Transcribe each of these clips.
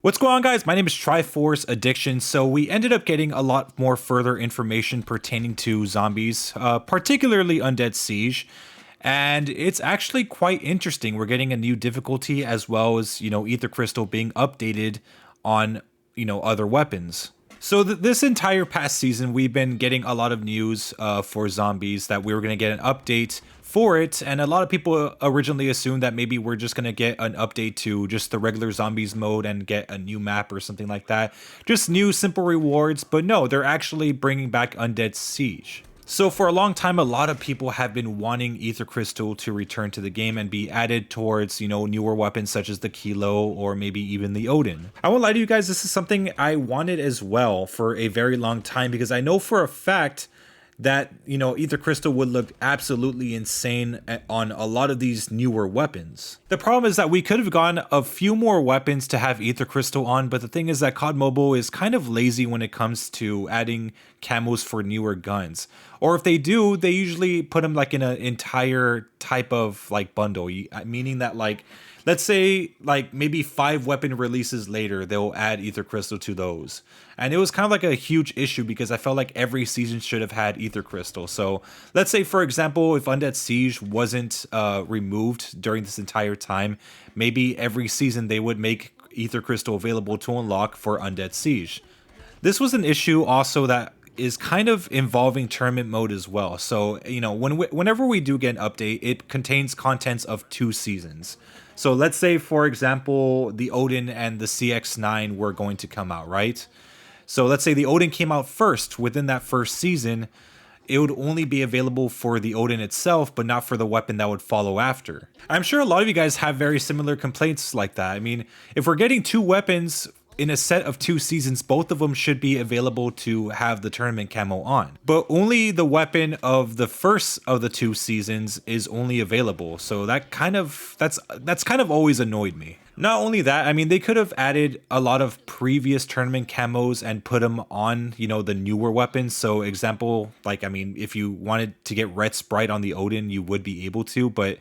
What's going on, guys? My name is Triforce Addiction. So we ended up getting a lot more further information pertaining to zombies, particularly Undead Siege. And it's actually quite interesting. We're getting a new difficulty as well as, Aether Crystal being updated on, other weapons. So this entire past season, we've been getting a lot of news for zombies that we were going to get an update for it, and a lot of people originally assumed that maybe we're just going to get an update to just the regular zombies mode and get a new map or something like that. Just new simple rewards, but no, they're actually bringing back Undead Siege. So for a long time, a lot of people have been wanting Aether Crystal to return to the game and be added towards, newer weapons such as the Kilo or maybe even the Odin. I won't lie to you guys, this is something I wanted as well for a very long time because I know for a fact that, Aether Crystal would look absolutely insane on a lot of these newer weapons. The problem is that we could have gone a few more weapons to have Aether Crystal on, but the thing is that COD Mobile is kind of lazy when it comes to adding camos for newer guns. Or if they do, they usually put them like in an entire type of like bundle, meaning that like, let's say like maybe 5 weapon releases later, they'll add Aether Crystal to those. And it was kind of like a huge issue because I felt like every season should have had Aether Crystal. So let's say, for example, if Undead Siege wasn't removed during this entire time, maybe every season they would make Aether Crystal available to unlock for Undead Siege. This was an issue also that is kind of involving tournament mode as well. So, whenever we do get an update, it contains contents of 2 seasons. So let's say, for example, the Odin and the CX-9 were going to come out, right? So let's say the Odin came out first within that first season. It would only be available for the Odin itself, but not for the weapon that would follow after. I'm sure a lot of you guys have very similar complaints like that. I mean, if we're getting 2 weapons in a set of 2 seasons, both of them should be available to have the tournament camo on. But only the weapon of the first of the 2 seasons is only available. So that's kind of always annoyed me. Not only that, I mean, they could have added a lot of previous tournament camos and put them on, the newer weapons. So example, like, I mean, if you wanted to get Red Sprite on the Odin, you would be able to, but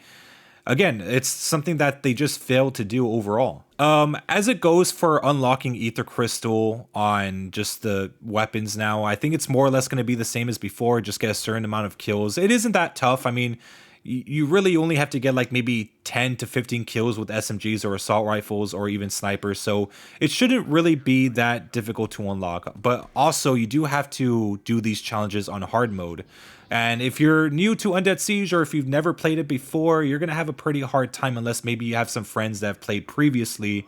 again, it's something that they just failed to do overall. As it goes for unlocking Aether Crystal on just the weapons now, I think it's more or less going to be the same as before, just get a certain amount of kills. It isn't that tough. I mean, you really only have to get like maybe 10 to 15 kills with SMGs or assault rifles or even snipers, so it shouldn't really be that difficult to unlock. But also, you do have to do these challenges on hard mode. And if you're new to Undead Siege or if you've never played it before, you're going to have a pretty hard time unless maybe you have some friends that have played previously.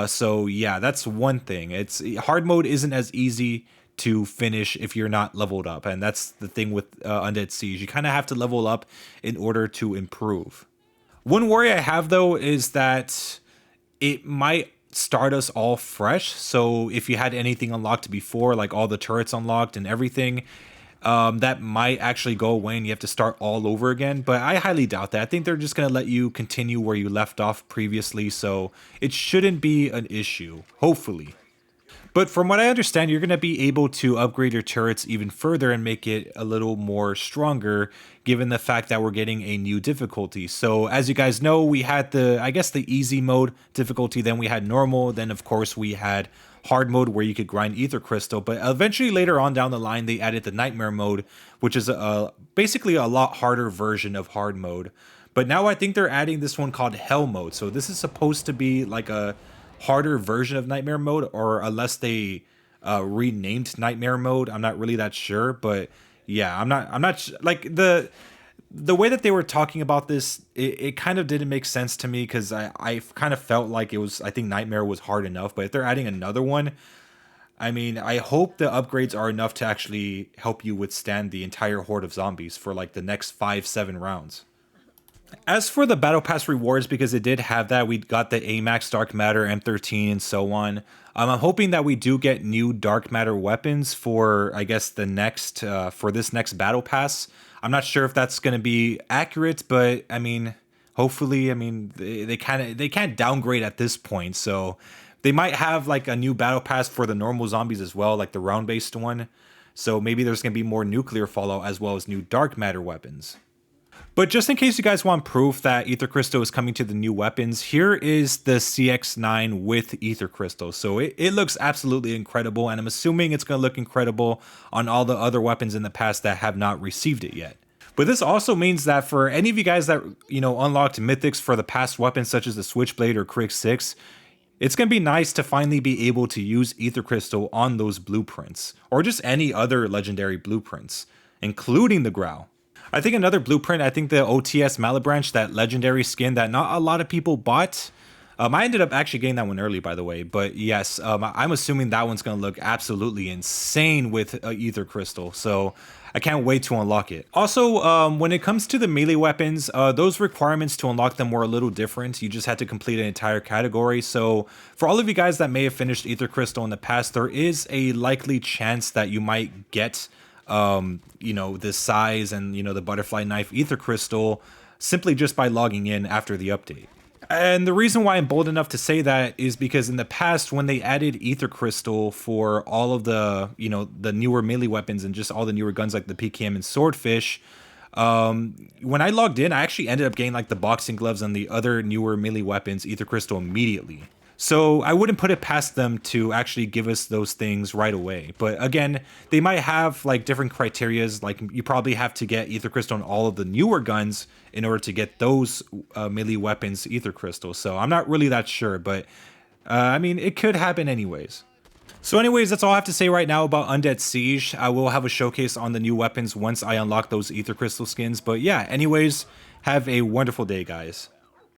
So yeah, that's one thing. Hard mode isn't as easy to finish if you're not leveled up, and that's the thing with Undead Siege. You kind of have to level up in order to improve. One worry I have though is that it might start us all fresh. So if you had anything unlocked before, like all the turrets unlocked and everything, that might actually go away and you have to start all over again. But I highly doubt that. I think they're just going to let you continue where you left off previously, so it shouldn't be an issue, hopefully. But from what I understand, you're going to be able to upgrade your turrets even further and make it a little more stronger, given the fact that we're getting a new difficulty. So as you guys know, we had the easy mode difficulty, then we had normal, then of course we had hard mode where you could grind Aether Crystal. But eventually later on down the line, they added the nightmare mode, which is basically a lot harder version of hard mode. But now I think they're adding this one called hell mode. So this is supposed to be like a harder version of nightmare mode, or unless they renamed nightmare mode, I'm not really that sure. But yeah, I'm not like the way that they were talking about this, it kind of didn't make sense to me, because I kind of felt like I think nightmare was hard enough. But if they're adding another one, I mean, I hope the upgrades are enough to actually help you withstand the entire horde of zombies for like the next 5-7 rounds. As for the Battle Pass rewards, because it did have that, we got the AMAX Dark Matter, M13, and so on. I'm hoping that we do get new Dark Matter weapons for, I guess, for this next Battle Pass. I'm not sure if that's going to be accurate, but I mean, hopefully, I mean, they can't downgrade at this point, so they might have like a new Battle Pass for the normal zombies as well, like the round-based one. So maybe there's going to be more nuclear fallout as well as new Dark Matter weapons. But just in case you guys want proof that Aether Crystal is coming to the new weapons, here is the CX9 with Aether Crystal. So it looks absolutely incredible, and I'm assuming it's going to look incredible on all the other weapons in the past that have not received it yet. But this also means that for any of you guys that, unlocked mythics for the past weapons such as the Switchblade or Crick 6, it's going to be nice to finally be able to use Aether Crystal on those blueprints, or just any other legendary blueprints, including the Growl. I think another blueprint, I think the OTS Malibranch, that legendary skin that not a lot of people bought. I ended up actually getting that one early, by the way. But yes, I'm assuming that one's going to look absolutely insane with Aether Crystal. So I can't wait to unlock it. Also, when it comes to the melee weapons, those requirements to unlock them were a little different. You just had to complete an entire category. So for all of you guys that may have finished Aether Crystal in the past, there is a likely chance that you might get the size and, the butterfly knife Aether Crystal simply just by logging in after the update. And the reason why I'm bold enough to say that is because in the past, when they added Aether Crystal for all of the, the newer melee weapons and just all the newer guns like the PKM and Swordfish, when I logged in, I actually ended up getting like the boxing gloves and the other newer melee weapons Aether Crystal immediately. So I wouldn't put it past them to actually give us those things right away. But again, they might have like different criterias. Like you probably have to get Aether Crystal on all of the newer guns in order to get those melee weapons Aether Crystal. So I'm not really that sure, but I mean, it could happen anyways. So anyways, that's all I have to say right now about Undead Siege. I will have a showcase on the new weapons once I unlock those Aether Crystal skins. But yeah, anyways, have a wonderful day, guys.